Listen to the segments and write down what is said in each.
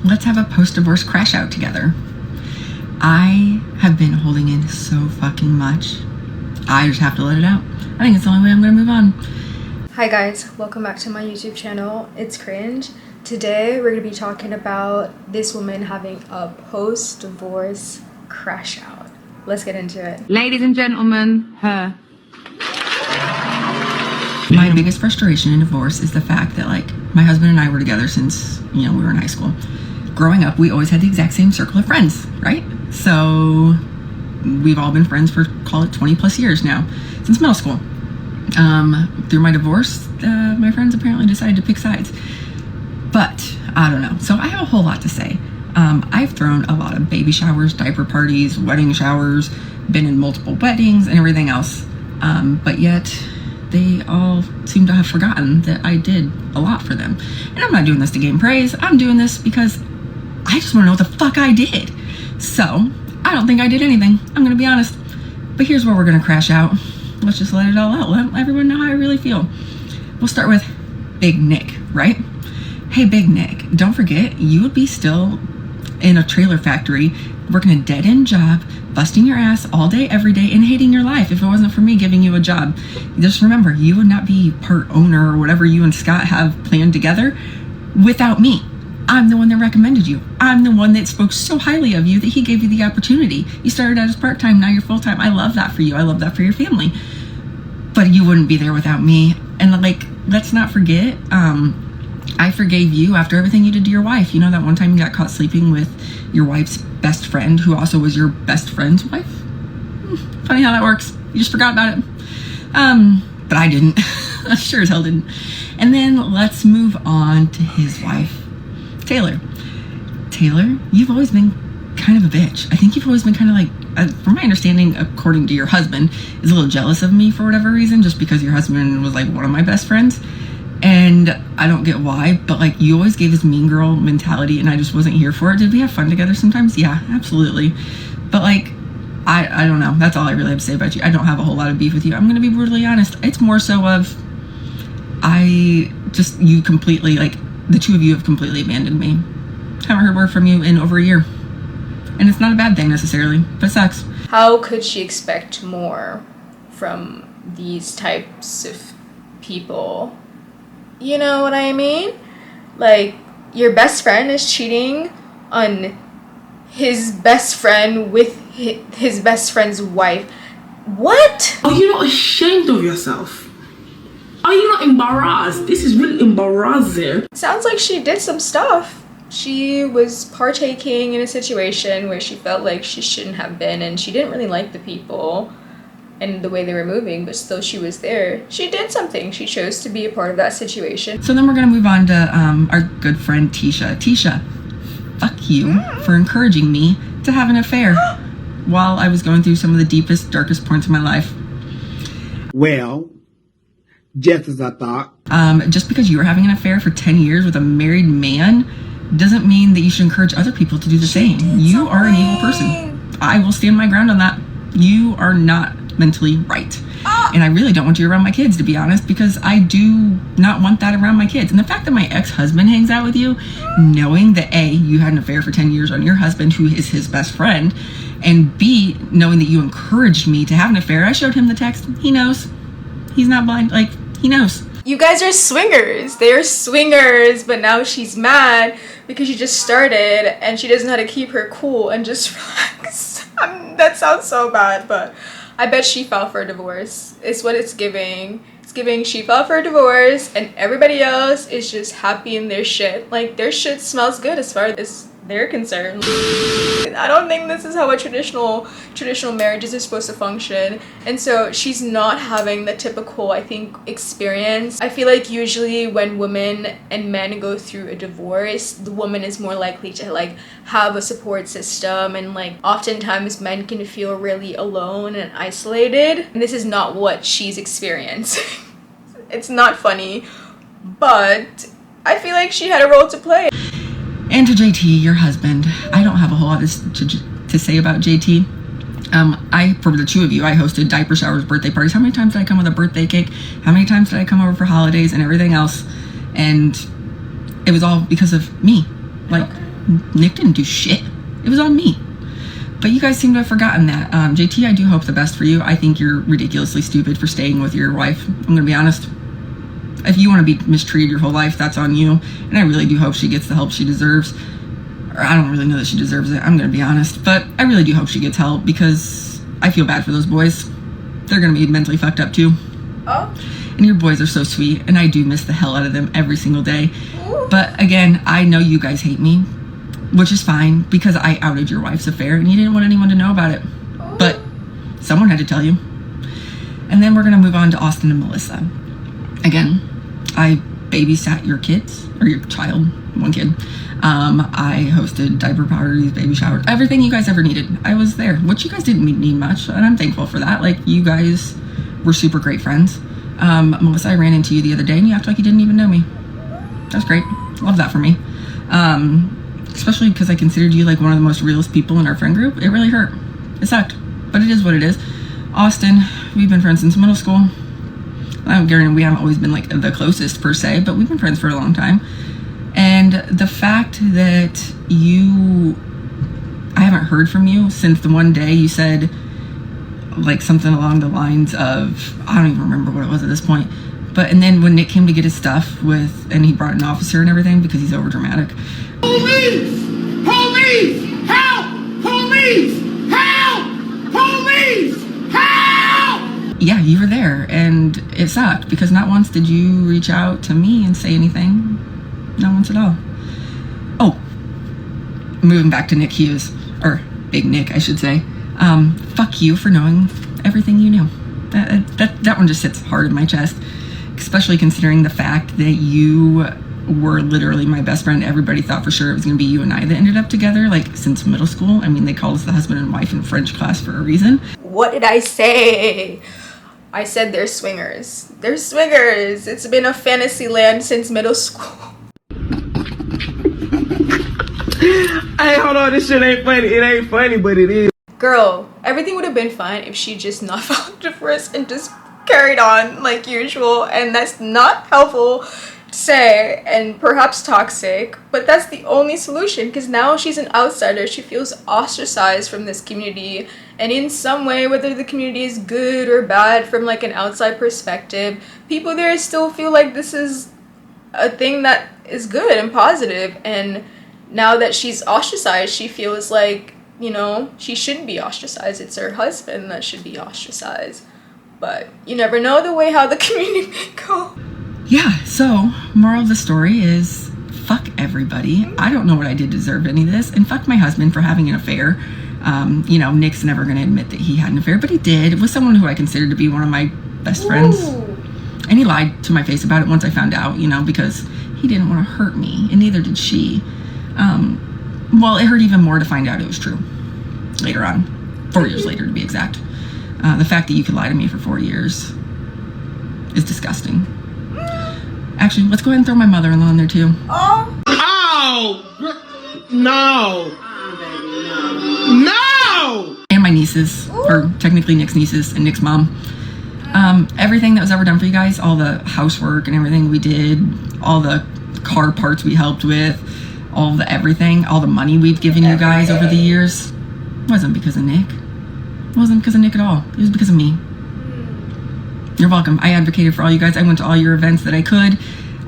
let's have a post-divorce crash out together. I have been holding in so fucking much. I just have to let it out. I think it's the only way I'm gonna move on. Hi guys, welcome back to my YouTube channel. It's Cringe. Today we're gonna be talking about this woman having a post-divorce crash out. Let's get into it. Ladies and gentlemen, her. My biggest frustration in divorce is the fact that, like, my husband and I were together since, we were in high school. Growing up, we always had the exact same circle of friends, right? So we've all been friends for, call it 20 plus years now, since middle school. Through my divorce, my friends apparently decided to pick sides. But I don't know. So I have a whole lot to say. I've thrown a lot of baby showers, diaper parties, wedding showers, been in multiple weddings and everything else. But yet they all seem to have forgotten that I did a lot for them. And I'm not doing this to gain praise. I'm doing this because I just want to know what the fuck I did. So I don't think I did anything. I'm going to be honest. But here's where we're going to crash out. Let's just let it all out. Let everyone know how I really feel. We'll start with Big Nick, right? Hey, Big Nick, don't forget, you would be still in a trailer factory working a dead-end job, busting your ass all day, every day, and hating your life if it wasn't for me giving you a job. Just remember, you would not be part owner or whatever you and Scott have planned together without me. I'm the one that recommended you. I'm the one that spoke so highly of you that he gave you the opportunity. You started out as part-time, now you're full-time. I love that for you. I love that for your family. But you wouldn't be there without me. And like, let's not forget, I forgave you after everything you did to your wife. You know that one time you got caught sleeping with your wife's best friend, who also was your best friend's wife? Funny how that works. You just forgot about it. But I didn't. I sure as hell didn't. And then let's move on to his wife, Taylor. Taylor, you've always been kind of a bitch. I think you've always been kind of like, from my understanding, according to your husband, is a little jealous of me for whatever reason, just because your husband was like one of my best friends. And I don't get why, but like, you always gave this mean girl mentality and I just wasn't here for it. Did we have fun together sometimes? Yeah, absolutely. But like, I don't know. That's all I really have to say about you. I don't have a whole lot of beef with you. I'm going to be brutally honest. It's more so of, you completely, like, the two of you have completely abandoned me. Haven't heard word from you in over a year. And it's not a bad thing necessarily, but it sucks. How could she expect more from these types of people? You know what I mean? Like, your best friend is cheating on his best friend with his best friend's wife. What? Are you not ashamed of yourself? Are you not embarrassed? This is really embarrassing. Sounds like she did some stuff. She was partaking in a situation where she felt like she shouldn't have been, and she didn't really like the people and the way they were moving, but still she was there. She did something. She chose to be a part of that situation. So then we're gonna move on to our good friend Tisha. Tisha, fuck you for encouraging me to have an affair while I was going through some of the deepest, darkest points of my life. Well, just as I thought. Just because you were having an affair for 10 years with a married man doesn't mean that you should encourage other people to do the same. You are an evil person. I will stand my ground on that. You are not mentally right. And I really don't want you around my kids, to be honest, because I do not want that around my kids. And the fact that my ex-husband hangs out with you, knowing that A, you had an affair for 10 years on your husband, who is his best friend, and B, knowing that you encouraged me to have an affair. I showed him the text. He knows. He's not blind. Like, he knows. You guys are swingers. They're swingers, but now she's mad because she just started and she doesn't know how to keep her cool and just relax. That sounds so bad, but I bet she filed for a divorce. It's what it's giving. It's giving she filed for a divorce and everybody else is just happy in their shit. Like, their shit smells good as far as they're concerned. I don't think this is how a traditional marriages are supposed to function. And so she's not having the typical, I think, experience. I feel like usually when women and men go through a divorce, the woman is more likely to like have a support system, and like oftentimes men can feel really alone and isolated. And this is not what she's experienced. It's not funny, but I feel like she had a role to play. And to JT, your husband, I don't have a whole lot to say about JT. For the two of you, I hosted diaper showers, birthday parties. How many times did I come with a birthday cake? How many times did I come over for holidays and everything else? And it was all because of me. Like, Nick didn't do shit. It was on me. But you guys seem to have forgotten that. JT, I do hope the best for you. I think you're ridiculously stupid for staying with your wife. I'm going to be honest. If you want to be mistreated your whole life, that's on you. And I really do hope she gets the help she deserves. Or I don't really know that she deserves it. I'm going to be honest. But I really do hope she gets help because I feel bad for those boys. They're going to be mentally fucked up too. Oh. And your boys are so sweet. And I do miss the hell out of them every single day. Ooh. But again, I know you guys hate me, which is fine because I outed your wife's affair and you didn't want anyone to know about it. But someone had to tell you. And then we're going to move on to Austin and Melissa. Again, I babysat your kids, or your child, one kid. I hosted diaper parties, baby showers, everything you guys ever needed. I was there, which you guys didn't need much, and I'm thankful for that. Like, you guys were super great friends. Melissa, I ran into you the other day and you acted like you didn't even know me. That was great. Love that for me. Especially because I considered you like one of the most realest people in our friend group. It really hurt. It sucked, but it is what it is. Austin, we've been friends since middle school. I don't guarantee we haven't always been like the closest per se, but we've been friends for a long time. And the fact that I haven't heard from you since the one day you said like something along the lines of, I don't even remember what it was at this point. But, and then when Nick came to get his stuff and he brought an officer and everything because he's over dramatic. Police! Police! Help! Police! Help! Police! Help! Yeah, you were there and it sucked because not once did you reach out to me and say anything. Not once at all. Oh, moving back to Nick Hughes, or Big Nick, I should say. Fuck you for knowing everything you knew. That one just sits hard in my chest, especially considering the fact that you were literally my best friend. Everybody thought for sure it was going to be you and I that ended up together, like since middle school. I mean, they called us the husband and wife in French class for a reason. What did I say? I said they're swingers. They're swingers. It's been a fantasy land since middle school. Hey, hold on, this shit ain't funny. It ain't funny, but it is. Girl, everything would have been fine if she just not filed divorce and just carried on like usual, and that's not helpful to say and perhaps toxic, but that's the only solution because now she's an outsider. She feels ostracized from this community, and in some way, whether the community is good or bad from like an outside perspective, people there still feel like this is a thing that is good and positive. And now that she's ostracized, she feels like, you know, she shouldn't be ostracized. It's her husband that should be ostracized. But you never know the way how the community may go. Yeah, so moral of the story is fuck everybody. I don't know what I did to deserve any of this, and fuck my husband for having an affair. You know, Nick's never going to admit that he had an affair, but he did with someone who I considered to be one of my best friends. And he lied to my face about it once I found out, you know, because he didn't want to hurt me, and neither did she. Well, it hurt even more to find out it was true later on, 4 years later to be exact. The fact that you could lie to me for 4 years is disgusting. Actually, let's go ahead and throw my mother-in-law in there too. No! No! And my nieces, or technically Nick's nieces and Nick's mom. Everything that was ever done for you guys, all the housework and everything we did, all the car parts we helped with, all the everything, all the money we've given you guys over the years, wasn't because of Nick. It wasn't because of Nick at all. It was because of me. You're welcome. I advocated for all you guys. I went to all your events that I could.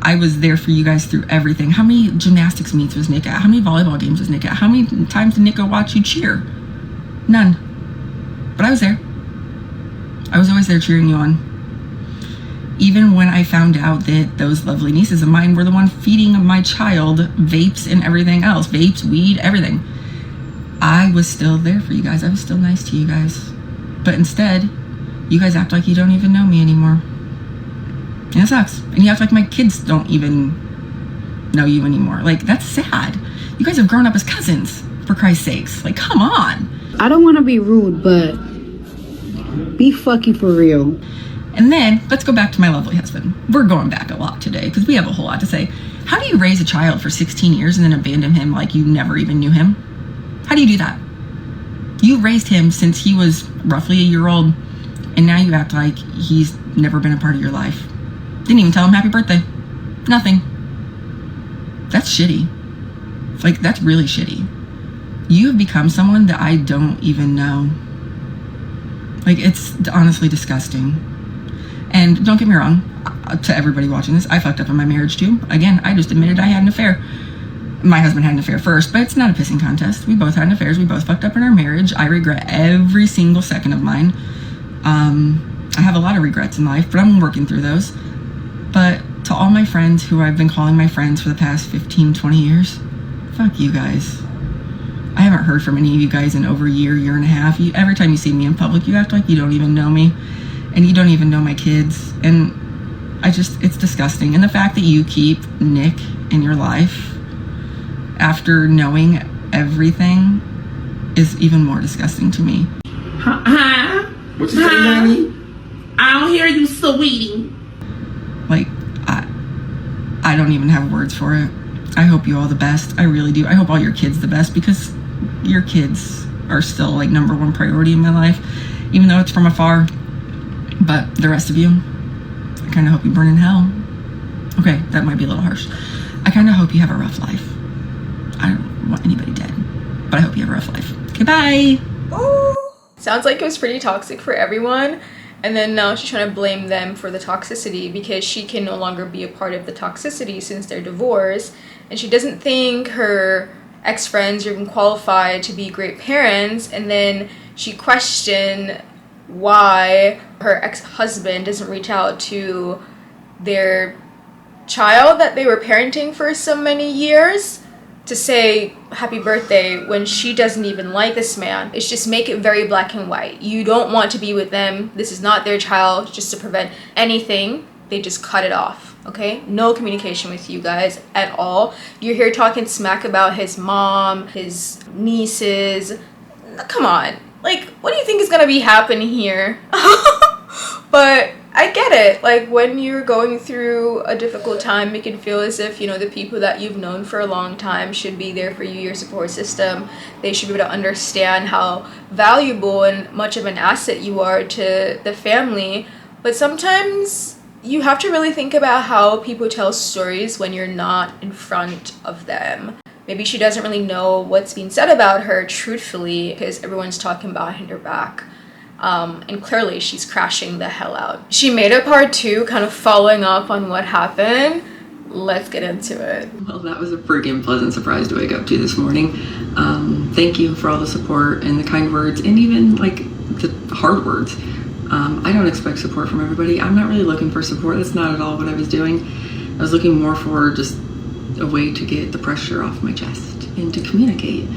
I was there for you guys through everything. How many gymnastics meets was Nick at? How many volleyball games was Nick at? How many times did Nick go watch you cheer? None. But I was there. I was always there cheering you on. Even when I found out that those lovely nieces of mine were the one feeding my child vapes and everything else. Vapes, weed, everything. I was still there for you guys. I was still nice to you guys. But instead, you guys act like you don't even know me anymore. And it sucks. And you act like my kids don't even know you anymore. Like, that's sad. You guys have grown up as cousins, for Christ's sakes. Like, come on. I don't want to be rude, but be fucking for real. And then, let's go back to my lovely husband. We're going back a lot today, because we have a whole lot to say. How do you raise a child for 16 years and then abandon him like you never even knew him? How do you do that? You raised him since he was roughly a year old, and now you act like he's never been a part of your life. Didn't even tell him happy birthday. Nothing. That's shitty. Like, that's really shitty. You have become someone that I don't even know. Like, it's honestly disgusting. And don't get me wrong, to everybody watching this, I fucked up in my marriage too. Again, I just admitted I had an affair. My husband had an affair first, but it's not a pissing contest. We both had affairs. We both fucked up in our marriage. I regret every single second of mine. I have a lot of regrets in life, but I'm working through those. But to all my friends who I've been calling my friends for the past 15, 20 years, fuck you guys. I haven't heard from any of you guys in over a year, year and a half. Every time you see me in public, you act like you don't even know me, and you don't even know my kids. And it's disgusting. And the fact that you keep Nick in your life after knowing everything is even more disgusting to me. Huh? What you say, honey? I don't hear you, sweetie. Like, I don't even have words for it. I hope you all the best. I really do. I hope all your kids the best, because your kids are still like number one priority in my life, even though it's from afar. But the rest of you, I kind of hope you burn in hell. Okay, that might be a little harsh. I kind of hope you have a rough life. I don't want anybody dead, but I hope you have a rough life. Okay, bye. Ooh. Sounds like it was pretty toxic for everyone. And then now she's trying to blame them for the toxicity because she can no longer be a part of the toxicity since they're divorced. And she doesn't think her ex-friends are even qualified to be great parents. And then she questioned why her ex-husband doesn't reach out to their child that they were parenting for so many years to say happy birthday when she doesn't even like this man. It's just make it very black and white. You don't want to be with them. This is not their child. Just to prevent anything, they just cut it off. Okay? No communication with you guys at all. You're here talking smack about his mom, his nieces. Come on. Like, what do you think is gonna be happening here? But I get it. Like, when you're going through a difficult time, it can feel as if, the people that you've known for a long time should be there for you, your support system. They should be able to understand how valuable and much of an asset you are to the family. But sometimes you have to really think about how people tell stories when you're not in front of them. Maybe she doesn't really know what's being said about her truthfully because everyone's talking behind her back. And clearly she's crashing the hell out. She made a part 2 kind of following up on what happened. Let's get into it. Well, that was a freaking pleasant surprise to wake up to this morning. Thank you for all the support and the kind words and even like the hard words. I don't expect support from everybody. I'm not really looking for support. That's not at all what I was doing. I was looking more for just a way to get the pressure off my chest and to communicate.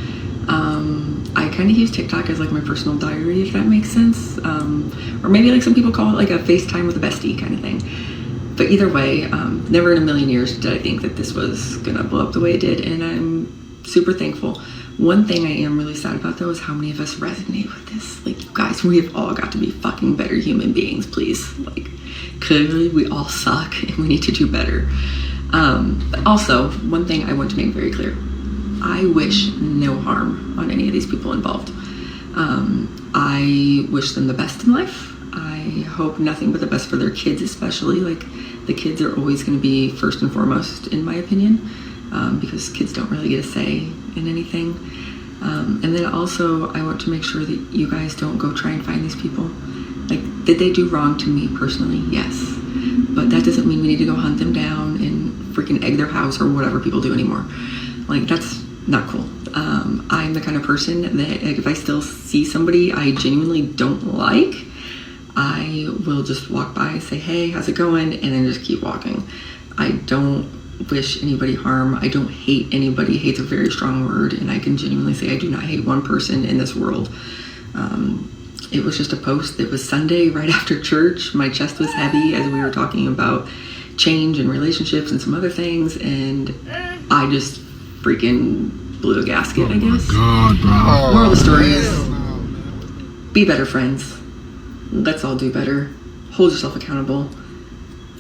I kind of use TikTok as like my personal diary, if that makes sense. Or maybe like some people call it like a FaceTime with a bestie kind of thing. But either way, never in a million years did I think that this was gonna blow up the way it did, and I'm super thankful. One thing I am really sad about though is how many of us resonate with this. Like, you guys, we have all got to be fucking better human beings, please. Like, clearly we all suck and we need to do better. But also, one thing I want to make very clear. I wish no harm on any of these people involved. I wish them the best in life. I hope nothing but the best for their kids, especially. Like, the kids are always going to be first and foremost, in my opinion, because kids don't really get a say in anything. And then also, I want to make sure that you guys don't go try and find these people. Like, did they do wrong to me personally? Yes. But that doesn't mean we need to go hunt them down and freaking egg their house or whatever people do anymore. Like, that's not cool. I'm the kind of person that like, if I still see somebody I genuinely don't like, I will just walk by, say, hey, how's it going? And then just keep walking. I don't wish anybody harm. I don't hate anybody. Hate's a very strong word, and I can genuinely say I do not hate one person in this world. It was just a post. It was Sunday right after church. My chest was heavy as we were talking about change and relationships and some other things, and I just freaking blew a gasket, I guess. God, bro. Moral of the story is, be better friends. Let's all do better. Hold yourself accountable.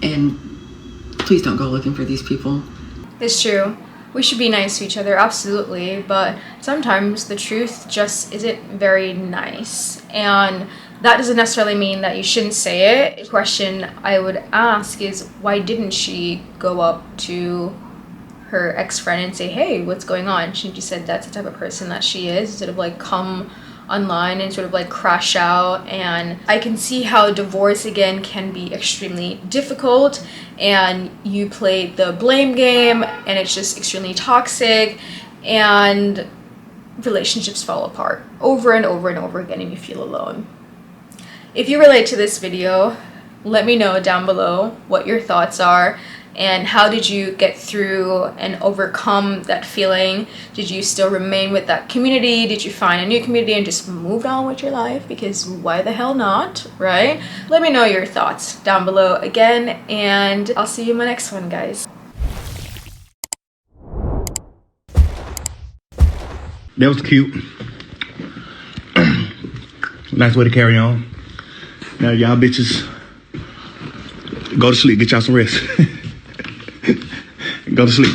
And please don't go looking for these people. It's true. We should be nice to each other, absolutely. But sometimes the truth just isn't very nice. And that doesn't necessarily mean that you shouldn't say it. The question I would ask is, why didn't she go up to her ex-friend and say, hey, what's going on? She just said that's the type of person that she is, instead of like come online and sort of like crash out. And I can see how divorce again can be extremely difficult, and you play the blame game and it's just extremely toxic, and relationships fall apart over and over and over again, and you feel alone. If you relate to this video, let me know down below what your thoughts are, and how did you get through and overcome that feeling? Did you still remain with that community? Did you find a new community and just moved on with your life? Because why the hell not, right? Let me know your thoughts down below again, and I'll see you in my next one, guys. That was cute. Nice way to carry on. Now y'all bitches go to sleep, get y'all some rest. Go to sleep.